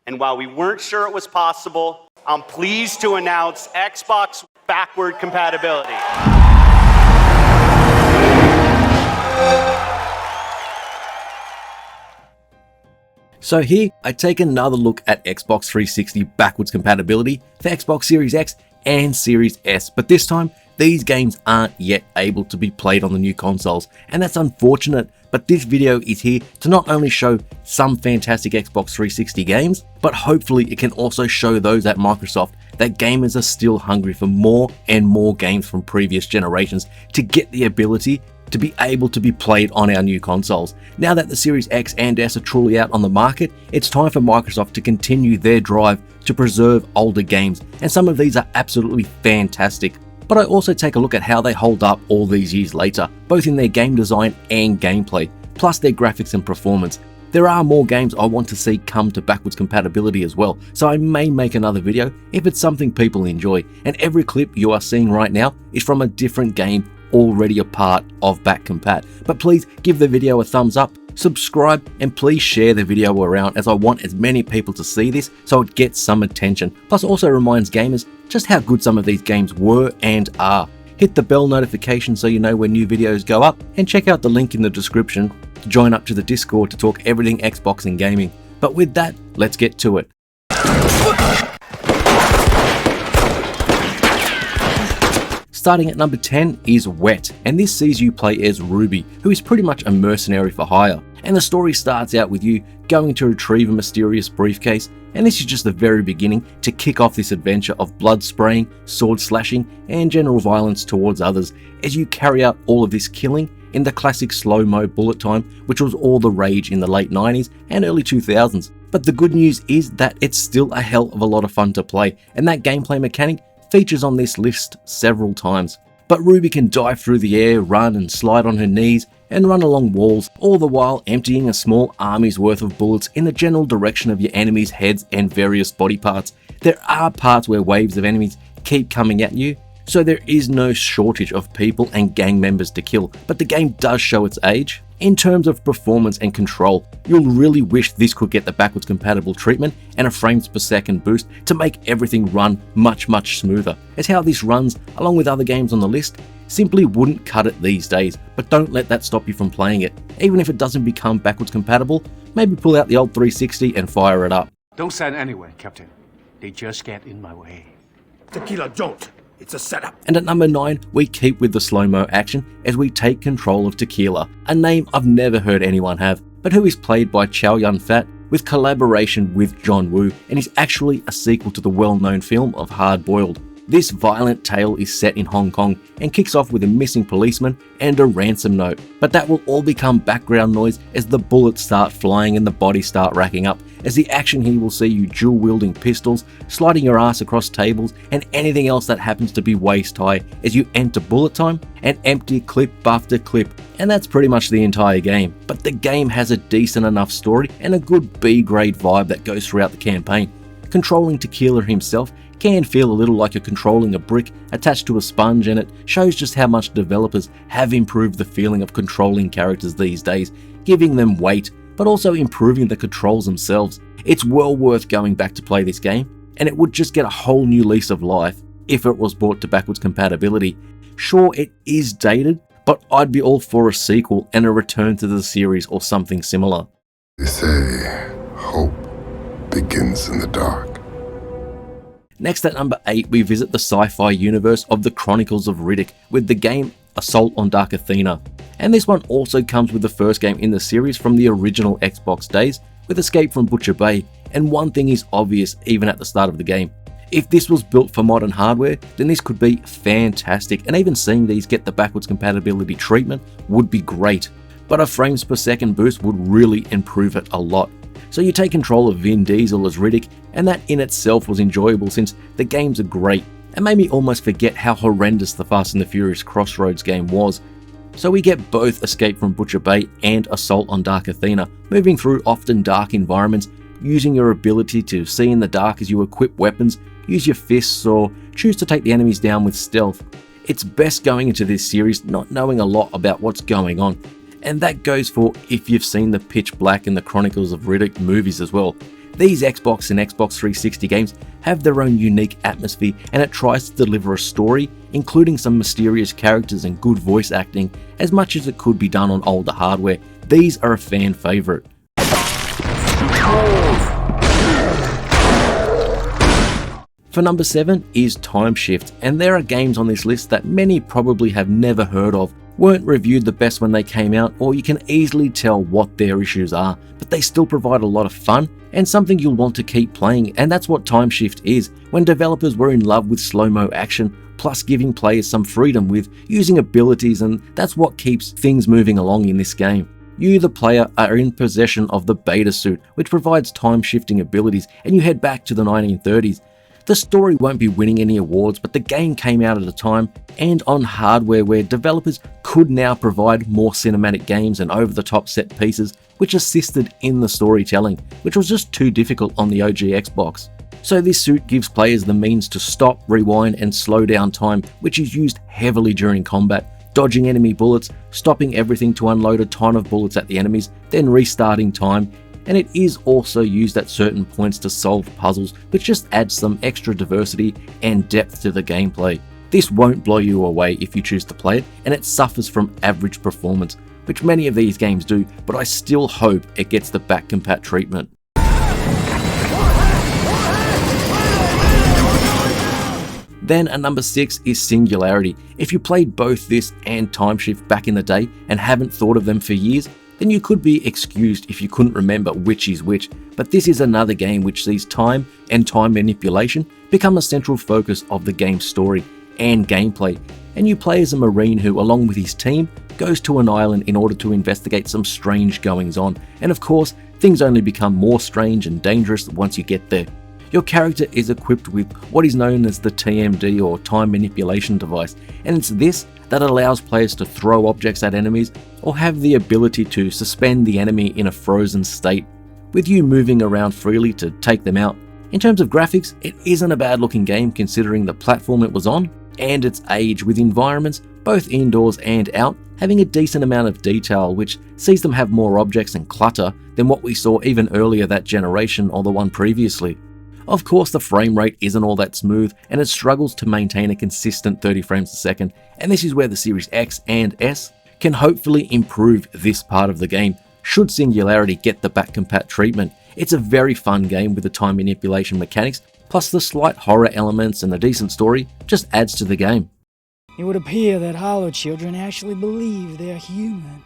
And while we weren't sure it was possible, I'm pleased to announce Xbox backward compatibility. So here, I take another look at Xbox 360 backwards compatibility for Xbox Series X and Series S, but this time, these games aren't yet able to be played on the new consoles, and that's unfortunate, but this video is here to not only show some fantastic Xbox 360 games, but hopefully it can also show those at Microsoft that gamers are still hungry for more and more games from previous generations to get the ability to be able to be played on our new consoles. Now that the Series X and S are truly out on the market, it's time for Microsoft to continue their drive to preserve older games, and some of these are absolutely fantastic. But I also take a look at how they hold up all these years later, both in their game design and gameplay, plus their graphics and performance. There are more games I want to see come to backwards compatibility as well, so I may make another video if it's something people enjoy, and every clip you are seeing right now is from a different game already a part of back compat. But please give the video a thumbs up, subscribe, and please share the video around, as I want as many people to see this so it gets some attention. Plus also reminds gamers just how good some of these games were and are. Hit the bell notification so you know when new videos go up, and check out the link in the description to join up to the Discord to talk everything Xbox and gaming. But with that, let's get to it. Starting at number 10 is Wet, and this sees you play as Ruby, who is pretty much a mercenary for hire. And the story starts out with you going to retrieve a mysterious briefcase, and this is just the very beginning to kick off this adventure of blood spraying, sword slashing, and general violence towards others as you carry out all of this killing in the classic slow-mo bullet time, which was all the rage in the late 90s and early 2000s. But the good news is that it's still a hell of a lot of fun to play, and that gameplay mechanic features on this list several times. But Ruby can dive through the air, run and slide on her knees, and run along walls, all the while emptying a small army's worth of bullets in the general direction of your enemies' heads and various body parts. There are parts where waves of enemies keep coming at you, so there is no shortage of people and gang members to kill, but the game does show its age. In terms of performance and control, you'll really wish this could get the backwards compatible treatment and a frames per second boost to make everything run much smoother, as how this runs along with other games on the list simply wouldn't cut it these days. But don't let that stop you from playing it. Even if it doesn't become backwards compatible, maybe pull out the old 360 and fire it up. Don't stand anywhere, Captain. They just get in my way. Tequila, don't. It's a setup. And at number 9, we keep with the slow-mo action as we take control of Tequila, a name I've never heard anyone have, but who is played by Chow Yun-fat with collaboration with John Woo, and is actually a sequel to the well-known film of Hard Boiled. This violent tale is set in Hong Kong and kicks off with a missing policeman and a ransom note, but that will all become background noise as the bullets start flying and the bodies start racking up. As the action here will see you dual wielding pistols, sliding your ass across tables, and anything else that happens to be waist high as you enter bullet time and empty clip after clip. And that's pretty much the entire game. But the game has a decent enough story and a good B-grade vibe that goes throughout the campaign. Controlling Tequila himself can feel a little like you're controlling a brick attached to a sponge, and it shows just how much developers have improved the feeling of controlling characters these days, giving them weight, but also improving the controls themselves. It's well worth going back to play this game, and it would just get a whole new lease of life if it was brought to backwards compatibility. Sure, it is dated, but I'd be all for a sequel and a return to the series or something similar. They say hope begins in the dark. Next at number 8, we visit the sci-fi universe of the Chronicles of Riddick with the game Assault on Dark Athena. And this one also comes with the first game in the series from the original Xbox days, with Escape from Butcher Bay, and one thing is obvious even at the start of the game. If this was built for modern hardware, then this could be fantastic, and even seeing these get the backwards compatibility treatment would be great. But a frames per second boost would really improve it a lot. So you take control of Vin Diesel as Riddick, and that in itself was enjoyable since the games are great, and made me almost forget how horrendous the Fast and the Furious Crossroads game was. So we get both Escape from Butcher Bay and Assault on Dark Athena, moving through often dark environments, using your ability to see in the dark as you equip weapons, use your fists, or choose to take the enemies down with stealth. It's best going into this series not knowing a lot about what's going on, and that goes for if you've seen the Pitch Black and the Chronicles of Riddick movies as well. These Xbox and Xbox 360 games have their own unique atmosphere, and it tries to deliver a story, including some mysterious characters and good voice acting, as much as it could be done on older hardware. These are a fan favourite. For number 7 is Timeshift, and there are games on this list that many probably have never heard of, weren't reviewed the best when they came out, or you can easily tell what their issues are, but they still provide a lot of fun and something you'll want to keep playing, and that's what Timeshift is, when developers were in love with slow-mo action, plus giving players some freedom with using abilities, and that's what keeps things moving along in this game. You, the player, are in possession of the beta suit, which provides time-shifting abilities, and you head back to the 1930s. The story won't be winning any awards, but the game came out at a time and on hardware where developers could now provide more cinematic games and over-the-top set pieces, which assisted in the storytelling, which was just too difficult on the OG Xbox. So this suit gives players the means to stop, rewind, and slow down time, which is used heavily during combat, dodging enemy bullets, stopping everything to unload a ton of bullets at the enemies, then restarting time. And it is also used at certain points to solve puzzles, which just adds some extra diversity and depth to the gameplay. This won't blow you away if you choose to play it, and it suffers from average performance, which many of these games do, but I still hope it gets the back compat treatment. Then at number 6 is Singularity. If you played both this and Timeshift back in the day and haven't thought of them for years, then you could be excused if you couldn't remember which is which, but this is another game which sees time and time manipulation become a central focus of the game's story and gameplay, and you play as a marine who, along with his team, goes to an island in order to investigate some strange goings on, and of course, things only become more strange and dangerous once you get there. Your character is equipped with what is known as the TMD, or time manipulation device, and it's this that allows players to throw objects at enemies or have the ability to suspend the enemy in a frozen state, with you moving around freely to take them out. In terms of graphics, it isn't a bad looking game considering the platform it was on and its age, with environments, both indoors and out, having a decent amount of detail, which sees them have more objects and clutter than what we saw even earlier that generation or the one previously. Of course, the frame rate isn't all that smooth, and it struggles to maintain a consistent 30 frames a second, and this is where the Series X and S can hopefully improve this part of the game, should Singularity get the back compat treatment. It's a very fun game with the time manipulation mechanics, plus the slight horror elements and a decent story just adds to the game. It would appear that Hollow children actually believe they're human.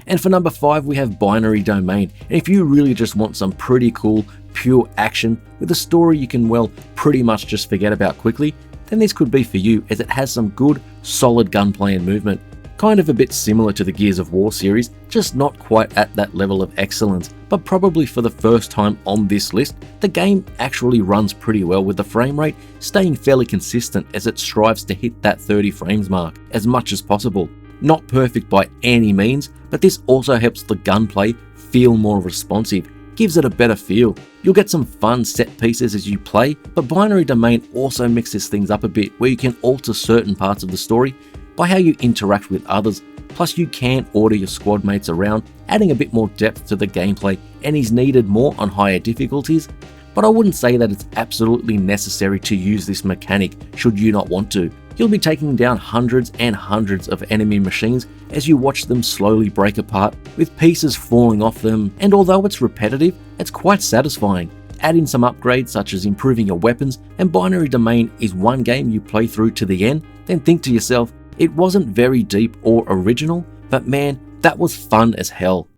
And for number 5, we have Binary Domain. And if you really just want some pretty cool, pure action with a story you can, well, pretty much just forget about quickly, then this could be for you, as it has some good, solid gunplay and movement. Kind of a bit similar to the Gears of War series, just not quite at that level of excellence. But probably for the first time on this list, the game actually runs pretty well, with the frame rate staying fairly consistent as it strives to hit that 30 frames mark as much as possible. Not perfect by any means, but this also helps the gunplay feel more responsive, gives it a better feel. You'll get some fun set pieces as you play, but Binary Domain also mixes things up a bit, where you can alter certain parts of the story by how you interact with others, plus you can order your squad mates around, adding a bit more depth to the gameplay, and is needed more on higher difficulties. But I wouldn't say that it's absolutely necessary to use this mechanic should you not want to. You'll be taking down hundreds and hundreds of enemy machines as you watch them slowly break apart, with pieces falling off them, and although it's repetitive, it's quite satisfying. Add in some upgrades such as improving your weapons, and Binary Domain is one game you play through to the end, then think to yourself, it wasn't very deep or original, but man, that was fun as hell.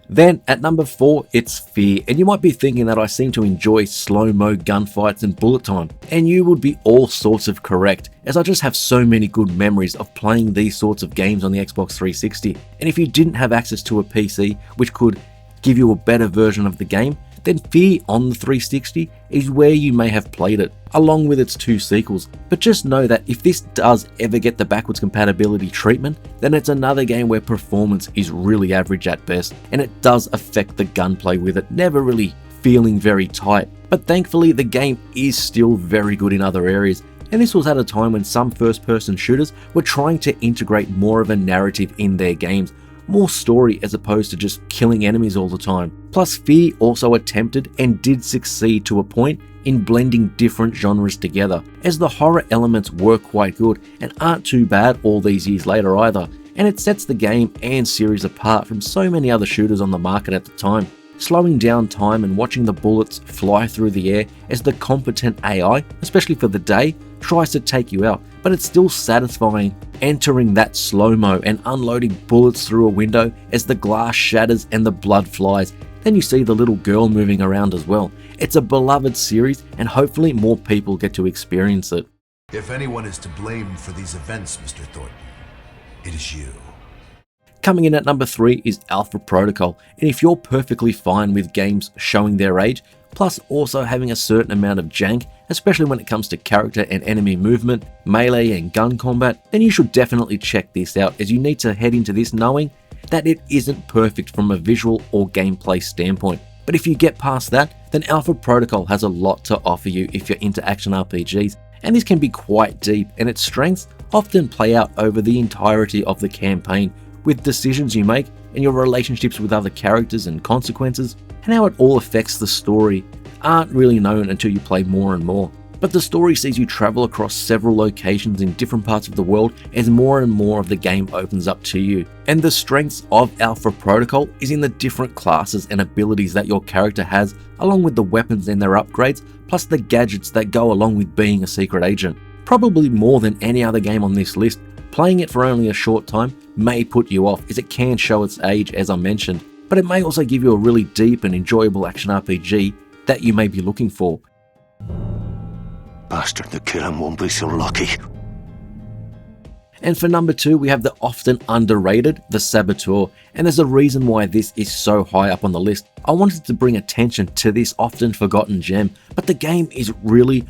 Then at number 4, it's F.E.A.R, and you might be thinking that I seem to enjoy slow-mo gunfights and bullet time, and you would be all sorts of correct, as I just have so many good memories of playing these sorts of games on the Xbox 360. And if you didn't have access to a PC which could give you a better version of the game, then F.E.A.R on the 360 is where you may have played it, along with its 2 sequels. But just know that if this does ever get the backwards compatibility treatment, then it's another game where performance is really average at best, and it does affect the gunplay with it never really feeling very tight. But thankfully the game is still very good in other areas, and this was at a time when some first-person shooters were trying to integrate more of a narrative in their games, more story as opposed to just killing enemies all the time. Plus, F.E.A.R also attempted and did succeed to a point in blending different genres together, as the horror elements were quite good and aren't too bad all these years later either, and it sets the game and series apart from so many other shooters on the market at the time. Slowing down time and watching the bullets fly through the air as the competent AI, especially for the day, tries to take you out, but it's still satisfying entering that slow-mo and unloading bullets through a window as the glass shatters and the blood flies. Then you see the little girl moving around as well. It's a beloved series and hopefully more people get to experience it. If anyone is to blame for these events, Mr. Thornton, it is you. Coming in at number 3 is Alpha Protocol, and if you're perfectly fine with games showing their age, plus also having a certain amount of jank, especially when it comes to character and enemy movement, melee and gun combat, then you should definitely check this out, as you need to head into this knowing that it isn't perfect from a visual or gameplay standpoint. But if you get past that, then Alpha Protocol has a lot to offer you if you're into action RPGs, and this can be quite deep, and its strengths often play out over the entirety of the campaign, with decisions you make and your relationships with other characters and consequences, and how it all affects the story aren't really known until you play more and more. But the story sees you travel across several locations in different parts of the world as more and more of the game opens up to you. And the strengths of Alpha Protocol is in the different classes and abilities that your character has, along with the weapons and their upgrades, plus the gadgets that go along with being a secret agent. Probably more than any other game on this list, playing it for only a short time may put you off, as it can show its age as I mentioned, but it may also give you a really deep and enjoyable action RPG that you may be looking for. Bastard, the kill him won't be so lucky. And for number 2, we have the often underrated, the Sabateur, and there's a reason why this is so high up on the list. I wanted to bring attention to this often forgotten gem, but the game is really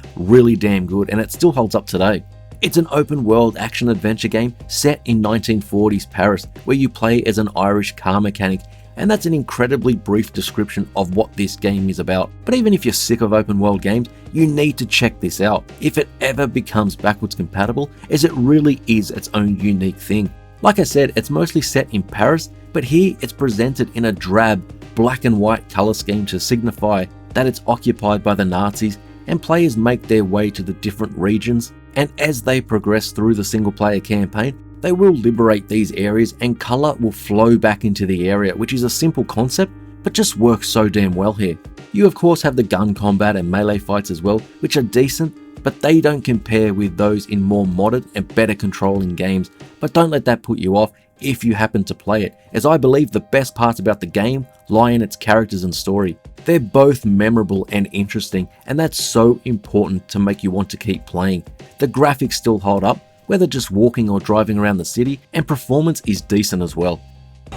damn good and it still holds up today. It's an open world action adventure game set in 1940s Paris, where you play as an Irish car mechanic, and that's an incredibly brief description of what this game is about. But even if you're sick of open world games, you need to check this out if it ever becomes backwards compatible, as it really is its own unique thing. Like I said, it's mostly set in Paris, but here it's presented in a drab black and white color scheme to signify that it's occupied by the Nazis, and players make their way to the different regions, and as they progress through the single player campaign, they will liberate these areas and colour will flow back into the area, which is a simple concept, but just works so damn well here. You of course have the gun combat and melee fights as well, which are decent, but they don't compare with those in more modern and better controlling games. But don't let that put you off if you happen to play it, as I believe the best parts about the game lie in its characters and story. They're both memorable and interesting, and that's so important to make you want to keep playing. The graphics still hold up, whether just walking or driving around the city, and performance is decent as well.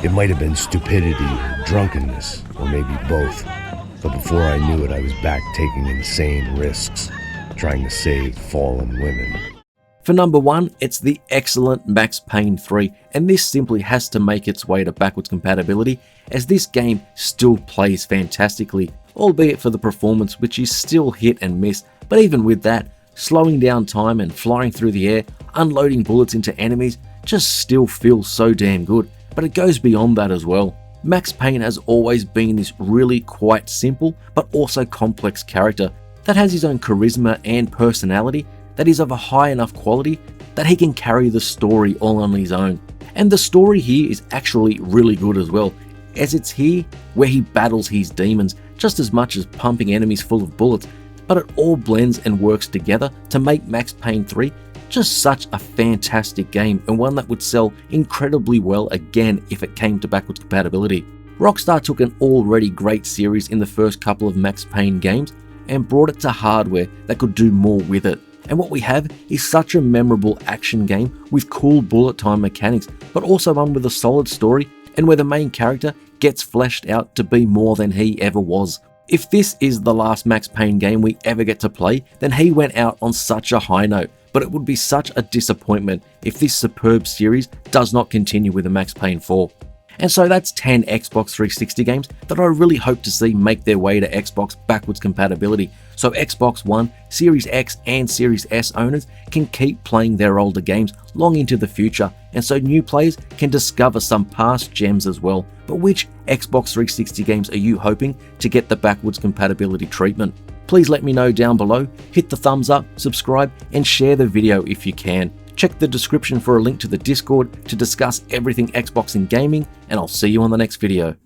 It might have been stupidity, drunkenness, or maybe both. But before I knew it, I was back taking insane risks, trying to save fallen women. For number 1, it's the excellent Max Payne 3, and this simply has to make its way to backwards compatibility, as this game still plays fantastically, albeit for the performance, which is still hit and miss. But even with that, slowing down time and flying through the air, unloading bullets into enemies, just still feels so damn good. But it goes beyond that as well. Max Payne has always been this really quite simple but also complex character that has his own charisma and personality that is of a high enough quality that he can carry the story all on his own. And the story here is actually really good as well, as it's here where he battles his demons just as much as pumping enemies full of bullets, but it all blends and works together to make Max Payne 3 just such a fantastic game, and one that would sell incredibly well again if it came to backwards compatibility. Rockstar took an already great series in the first couple of Max Payne games and brought it to hardware that could do more with it. And what we have is such a memorable action game with cool bullet time mechanics, but also one with a solid story and where the main character gets fleshed out to be more than he ever was. If this is the last Max Payne game we ever get to play, then he went out on such a high note, but it would be such a disappointment if this superb series does not continue with a Max Payne 4. And so that's 10 Xbox 360 games that I really hope to see make their way to Xbox backwards compatibility, so Xbox One, Series X and Series S owners can keep playing their older games long into the future, and so new players can discover some past gems as well. But which Xbox 360 games are you hoping to get the backwards compatibility treatment? Please let me know down below, hit the thumbs up, subscribe and share the video if you can. Check the description for a link to the Discord to discuss everything Xbox and gaming, and I'll see you on the next video.